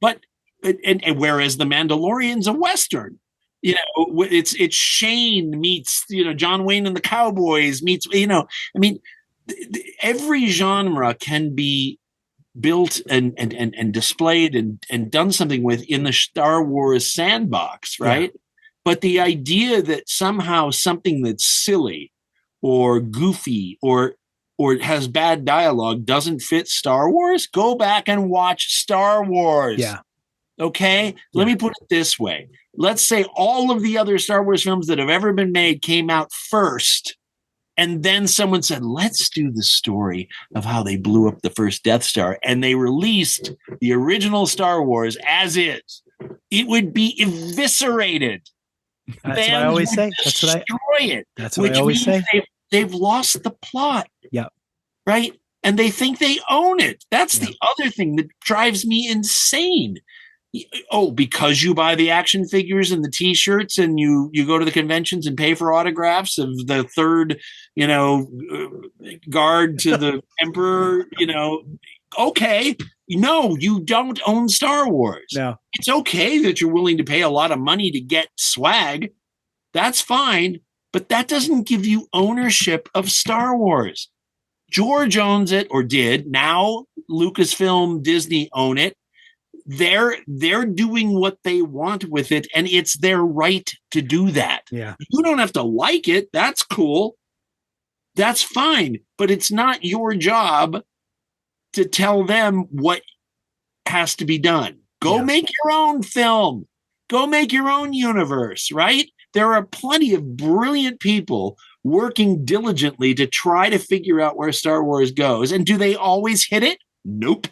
But and whereas The Mandalorian's a Western. It's Shane meets John Wayne and the Cowboys meets every genre can be built and displayed and done something with in the Star Wars sandbox, right? Yeah. But the idea that somehow something that's silly or goofy or has bad dialogue doesn't fit Star Wars, go back and watch Star Wars. Yeah. Okay? Let me put it this way. Let's say all of the other Star Wars films that have ever been made came out first, and then someone said, let's do the story of how they blew up the first Death Star, and they released the original Star Wars as is. It would be eviscerated. That's what I always say. That's what I always say. They've lost the plot. Yeah. Right? And they think they own it. That's the other thing that drives me insane. Oh, because you buy the action figures and the T-shirts and you go to the conventions and pay for autographs of the third, guard to the emperor, okay. No, you don't own Star Wars. No. It's okay that you're willing to pay a lot of money to get swag. That's fine. But that doesn't give you ownership of Star Wars. George owns it, or did. Now Lucasfilm, Disney own it. They're doing what they want with it, and it's their right to do that. Yeah. You don't have to like it. That's cool. That's fine. But it's not your job to tell them what has to be done. Go make your own film. Go make your own universe, right? There are plenty of brilliant people working diligently to try to figure out where Star Wars goes. And do they always hit it? Nope.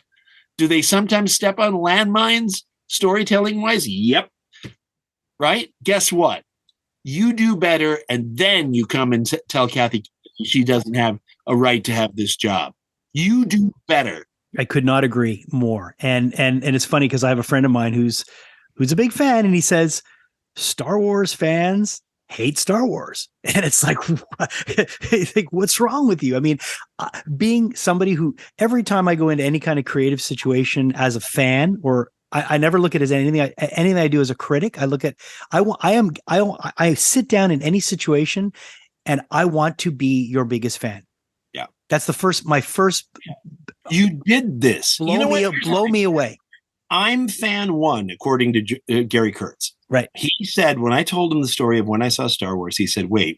Do they sometimes step on landmines, storytelling-wise? Yep. Right? Guess what? You do better, and then you come and tell Kathy she doesn't have a right to have this job. You do better. I could not agree more. And it's funny because I have a friend of mine who's a big fan, and he says, Star Wars fans hate Star Wars. And it's like, what's wrong with you? I mean, being somebody who every time I go into any kind of creative situation as a fan, or I never look at it as anything I do as a critic. I look at, I sit down in any situation and I want to be your biggest fan. Yeah. That's my first. You did this. Blow me away. I'm fan one, according to Gary Kurtz. Right. He said, when I told him the story of when I saw Star Wars, he said, wait,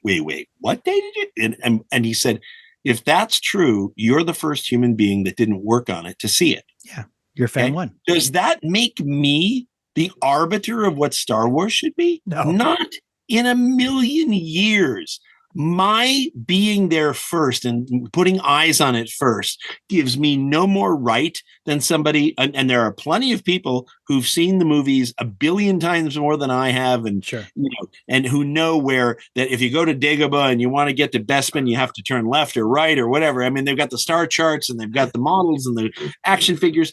what day did you? And he said, if that's true, you're the first human being that didn't work on it to see it. Yeah. You're fan one. Does that make me the arbiter of what Star Wars should be? No. Not in a million years. My being there first and putting eyes on it first gives me no more right than somebody. And there are plenty of people who've seen the movies a billion times more than I have. And, sure. And who know where that if you go to Dagobah and you want to get to Bespin, you have to turn left or right or whatever. I mean, they've got the star charts and they've got the models and the action figures.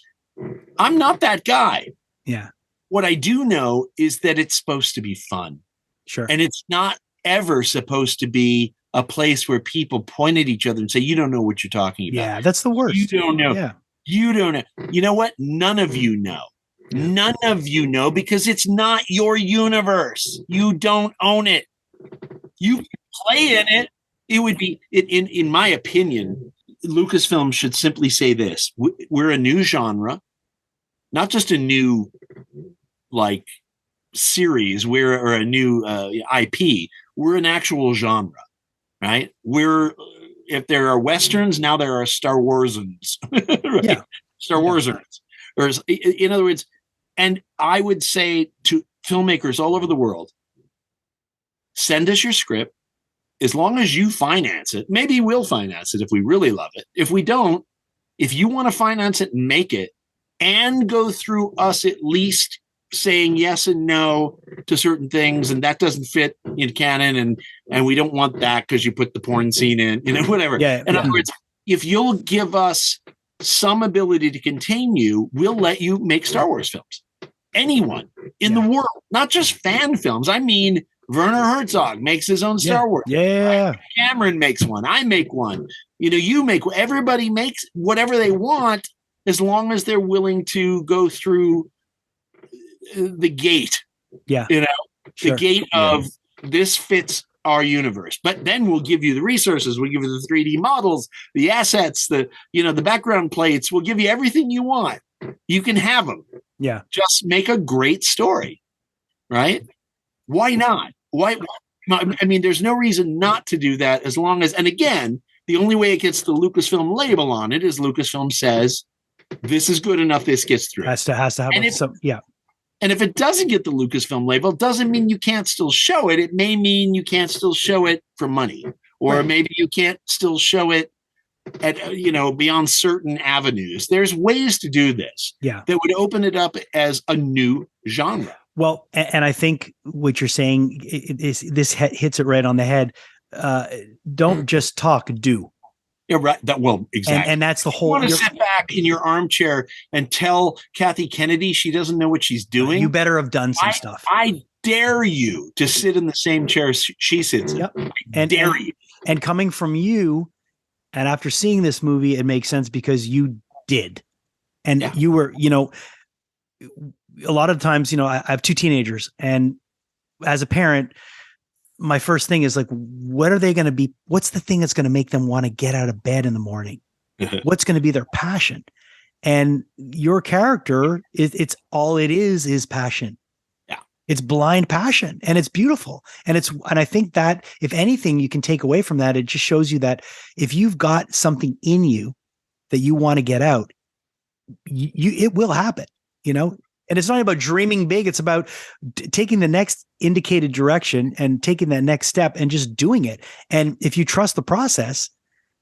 I'm not that guy. Yeah. What I do know is that it's supposed to be fun. Sure. And it's not ever supposed to be a place where people point at each other and say, you don't know what you're talking about. Yeah, that's the worst. You don't know. Yeah. You don't know. You know what? None of you know. Yeah. None of you know because it's not your universe. You don't own it. You can play in it. It would be, in my opinion, Lucasfilm should simply say this. We're a new genre, not just a new like series, or a new IP. We're an actual genre, right? If there are Westerns, now there are Star Warsons, right? Yeah. Star Warsons. Or in other words, and I would say to filmmakers all over the world, send us your script. As long as you finance it, maybe we'll finance it if we really love it. If we don't, if you want to finance it and make it and go through us at least saying yes and no to certain things, and that doesn't fit in canon, and we don't want that because you put the porn scene in, whatever. Yeah, in other words, if you'll give us some ability to contain you, we'll let you make Star Wars films. Anyone in the world, not just fan films. I mean, Werner Herzog makes his own Star Wars. Yeah. Cameron makes one. I make one. You make. Everybody makes whatever they want as long as they're willing to go through the gate. Yeah. The gate of this fits our universe. But then we'll give you the resources. We'll give you the 3D models, the assets, the background plates. We'll give you everything you want. You can have them. Yeah. Just make a great story. Right? Why not? Why? I mean, there's no reason not to do that as long as, and again, the only way it gets the Lucasfilm label on it is Lucasfilm says, this is good enough, this gets through. Has to have some. And if it doesn't get the Lucasfilm label, it doesn't mean you can't still show it. It may mean you can't still show it for money, or maybe you can't still show it at, beyond certain avenues. There's ways to do this that would open it up as a new genre. Well, and I think what you're saying this hits it right on the head. Don't just talk, do. Yeah, right. Exactly. And that's the whole. You want to sit back in your armchair and tell Kathy Kennedy she doesn't know what she's doing? You better have done some stuff. I dare you to sit in the same chair she sits in. I dare you. And coming from you, and after seeing this movie, it makes sense because you did, and you were, a lot of times, I have two teenagers, and as a parent, my first thing is like, what are they going to be? What's the thing that's going to make them want to get out of bed in the morning? What's going to be their passion? And your character, it's all it is passion. Yeah. It's blind passion, and it's beautiful. And I think that if anything you can take away from that, it just shows you that if you've got something in you that you want to get out, it will happen, And it's not about dreaming big. It's about taking the next indicated direction and taking that next step and just doing it. And if you trust the process,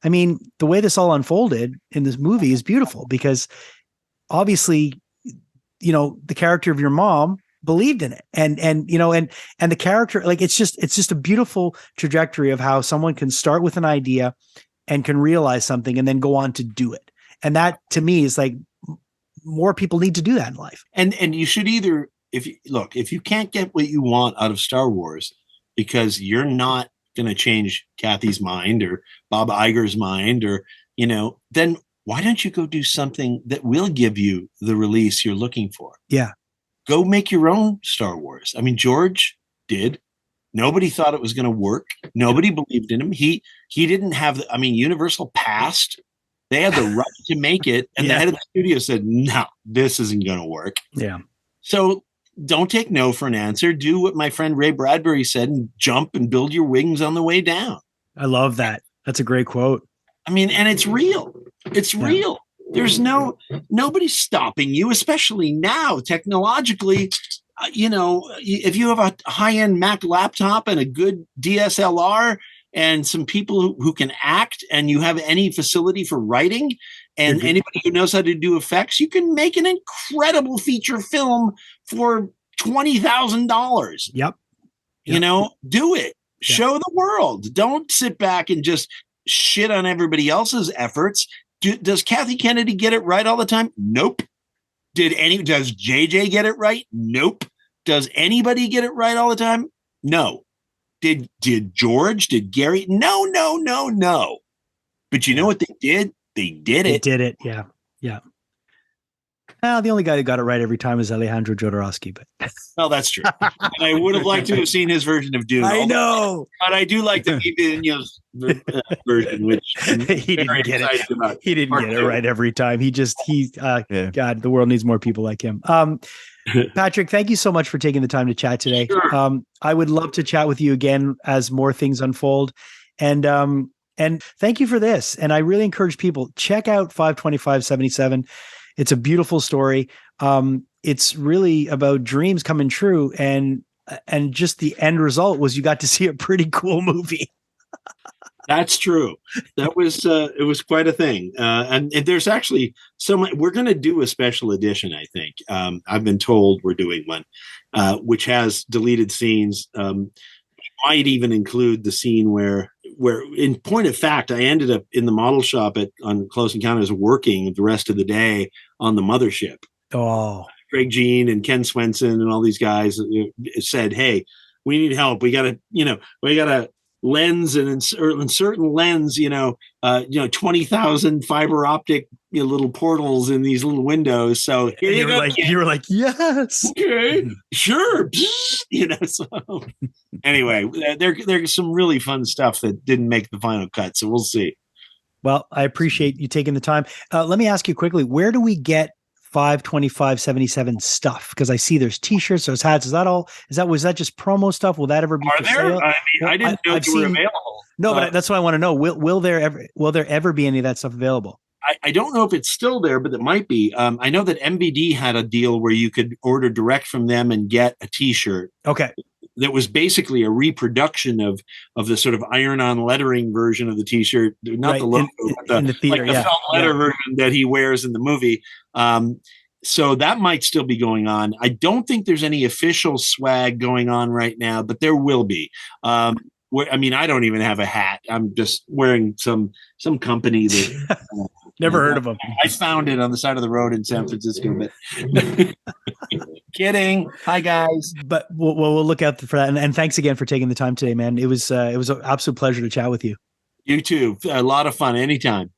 I mean, the way this all unfolded in this movie is beautiful because obviously, the character of your mom believed in it. And the character, like, it's just a beautiful trajectory of how someone can start with an idea and can realize something and then go on to do it. And that to me is like, more people need to do that in life. And you should either, if you can't get what you want out of Star Wars because you're not going to change Kathy's mind or Bob Iger's mind, or, then why don't you go do something that will give you the release you're looking for? Yeah. Go make your own Star Wars. I mean, George did. Nobody thought it was going to work. Nobody believed in him. He didn't have, Universal passed. They had the right to make it, and the head of the studio said, no, this isn't going to work. Yeah. So don't take no for an answer. Do what my friend Ray Bradbury said and jump and build your wings on the way down. I love that. That's a great quote. And it's real. It's real. There's nobody stopping you, especially now, technologically. If you have a high-end Mac laptop and a good DSLR, and some people who can act, and you have any facility for writing, and anybody who knows how to do effects, you can make an incredible feature film for $20,000. Yep. Do it. Show the world. Don't sit back and just shit on everybody else's efforts. Does Kathy Kennedy get it right all the time? Nope. Does JJ get it right? Nope. Does anybody get it right all the time? No. Did George? Did Gary? No, no, no, no. But you know what they did? They did They it. did it. Yeah. Yeah. The only guy who got it right every time is Alejandro Jodorowsky, but Well, that's true. And I would have liked to have seen his version of Dune. I know. But I do like the Vivino's version, which I'm He didn't very get excited it. about. He didn't Part get it two. right every time. Yeah. God, the world needs more people like him. Patrick, thank you so much for taking the time to chat today. Sure. I would love to chat with you again as more things unfold. And thank you for this. And I really encourage people, check out 52577. It's a beautiful story. It's really about dreams coming true. And just the end result was you got to see a pretty cool movie. That's true. That was it was quite a thing. And there's actually so much. We're going to do a special edition. I think I've been told we're doing one, which has deleted scenes. Might even include the scene where, in point of fact, I ended up in the model shop on Close Encounters, working the rest of the day on the mothership. Oh, Greg Jean and Ken Swenson and all these guys said, "Hey, we need help. We got to lens and insert lens. 20,000 fiber optic little portals in these little windows. So here you go. You were like, yes, Okay, sure. So anyway, there's some really fun stuff that didn't make the final cut. So we'll see. Well, I appreciate you taking the time. Let me ask you quickly, where do we get 52577 stuff? Because I see there's t-shirts, there's hats. Was that just promo stuff? Will that ever be for sale? I didn't know they were available. No, but that's what I want to know. Will there ever be any of that stuff available? I don't know if it's still there, but it might be. I know that MVD had a deal where you could order direct from them and get a t-shirt. Okay. That was basically a reproduction of the sort of iron-on lettering version of the T-shirt, not the logo, but the theater, like the felt leather version that he wears in the movie. So that might still be going on. I don't think there's any official swag going on right now, but there will be. I don't even have a hat. I'm just wearing some company that never heard of them. I found it on the side of the road in San Francisco, but kidding. Hi guys. But we'll look out for that. And thanks again for taking the time today, man. It was an absolute pleasure to chat with you. You too. A lot of fun. Anytime.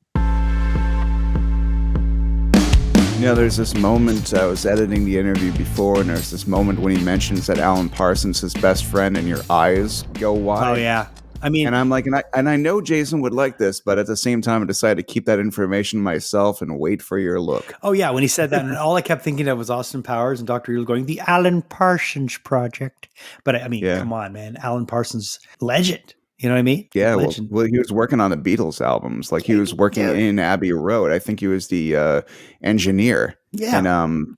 There's this moment, I was editing the interview before, and there's this moment when he mentions that Alan Parsons, his best friend, and your eyes go wide. Oh, yeah. And I'm like, and I know Jason would like this, but at the same time, I decided to keep that information myself and wait for your look. Oh, yeah. When he said that, and all I kept thinking of was Austin Powers and Dr. Evil going, the Alan Parsons Project. But come on, man. Alan Parsons, legend. You know what I mean? Yeah, well, he was working on the Beatles albums. Like he was working in Abbey Road. I think he was the engineer. Yeah. And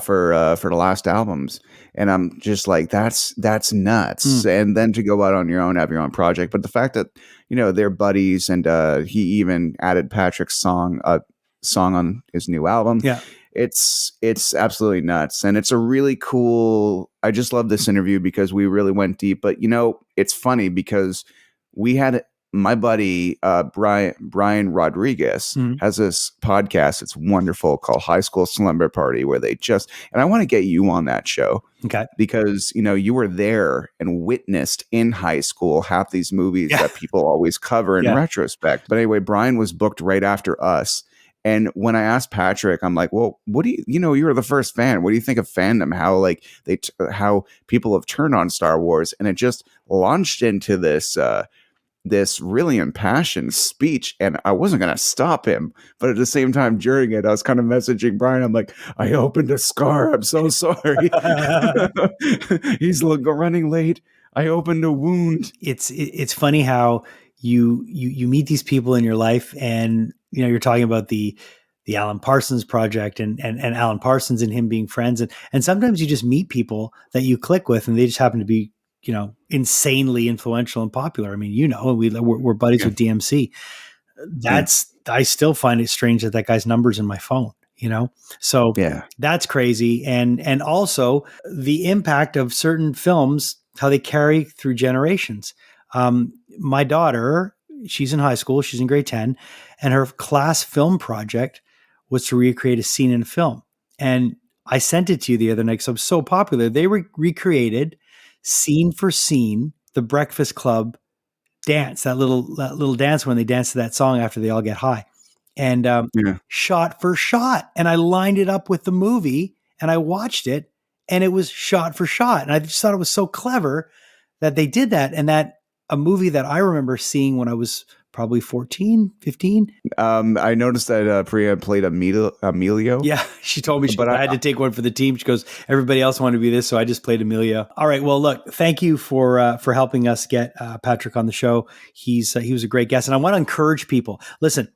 for the last albums. And I'm just like, that's nuts. And then to go out on your own, have your own project. But the fact that, they're buddies, and he even added Patrick's song on his new album. Yeah. It's absolutely nuts. And it's a really cool, I just love this interview because we really went deep. But it's funny because we had my buddy Brian Rodriguez has this podcast. It's wonderful, called High School Slumber Party, where they and I want to get you on that show. Okay. Because you were there and witnessed in high school half these movies that people always cover in retrospect. But anyway, Brian was booked right after us. And when I asked Patrick, I'm like, well, what do you were the first fan. What do you think of fandom? How how people have turned on Star Wars? And it just launched into this really impassioned speech, and I wasn't going to stop him. But at the same time, during it, I was kind of messaging Brian. I'm like, I opened a scar. I'm so sorry. He's running late. I opened a wound. It's funny how you meet these people in your life, and you're talking about the Alan Parsons Project and Alan Parsons and him being friends, and sometimes you just meet people that you click with, and they just happen to be insanely influential and popular. We're buddies with DMC. I still find it strange that guy's number's in my phone. So that's crazy, and also the impact of certain films, how they carry through generations. My daughter, she's in high school, she's in grade 10, and her class film project was to recreate a scene in a film. And I sent it to you the other night because I'm so popular. They recreated scene for scene the Breakfast Club dance, that little dance when they dance to that song after they all get high, and Yeah. shot for shot. And I lined it up with the movie and I watched it, and it was shot for shot. And I just thought it was so clever that they did that, and that a movie that I remember seeing when I was probably 14, 15. I noticed that Priya played Emilio. Yeah, she told me But I had to take one for the team. She goes, everybody else wanted to be this, so I just played Amelia. All right, well, look, thank you for helping us get Patrick on the show. He was a great guest, and I want to encourage people. Listen,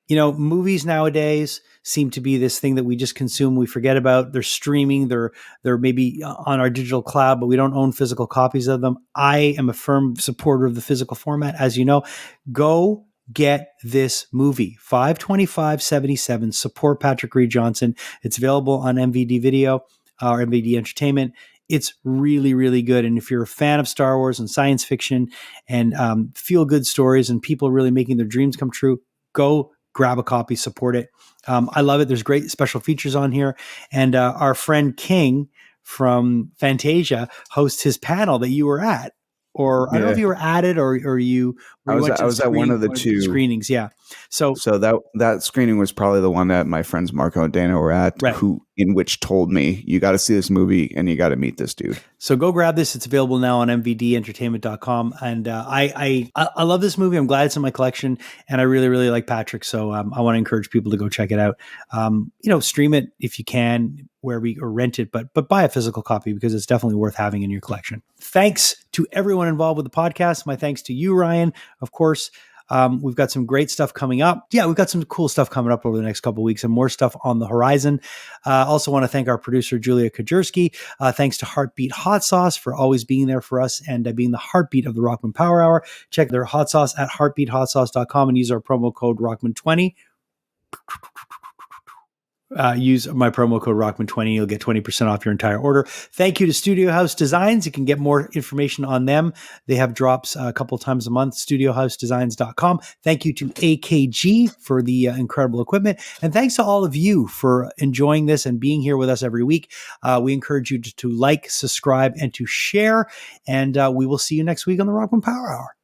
movies nowadays seem to be this thing that we just consume. We forget about. They're streaming. They're maybe on our digital cloud, but we don't own physical copies of them. I am a firm supporter of the physical format. As you know, go get this movie, 525.77. Support Patrick Reed Johnson. It's available on MVD Video or MVD Entertainment. It's really, really good. And if you're a fan of Star Wars and science fiction and feel good stories and people really making their dreams come true, go grab a copy, support it. I love it. There's great special features on here. And our friend King from Fantasia hosts his panel that you were at. Or I don't know if you were at it or you I was at one of the two screenings. Yeah. So that screening was probably the one that my friends Marco and Dana were at, right, in which told me, you got to see this movie and you got to meet this dude. So go grab this. It's available now on mvdentertainment.com. And I love this movie. I'm glad it's in my collection, and I really, really like Patrick. So I want to encourage people to go check it out. Stream it if you can, or rent it, but buy a physical copy because it's definitely worth having in your collection. Thanks to everyone involved with the podcast. My thanks to you, Ryan, of course. We've got some great stuff coming up. Yeah, we've got some cool stuff coming up over the next couple of weeks and more stuff on the horizon. Also want to thank our producer, Julia Kajerski. Thanks to Heartbeat Hot Sauce for always being there for us and being the heartbeat of the Rockman Power Hour. Check their hot sauce at heartbeathotsauce.com and use our promo code Rockman20. Use my promo code Rockman20. You'll get 20% off your entire order. Thank you to Studio House Designs. You can get more information on them. They have drops a couple of times a month, studiohousedesigns.com. Thank you to AKG for the incredible equipment. And thanks to all of you for enjoying this and being here with us every week. We encourage you to like, subscribe, and to share. And we will see you next week on the Rockman Power Hour.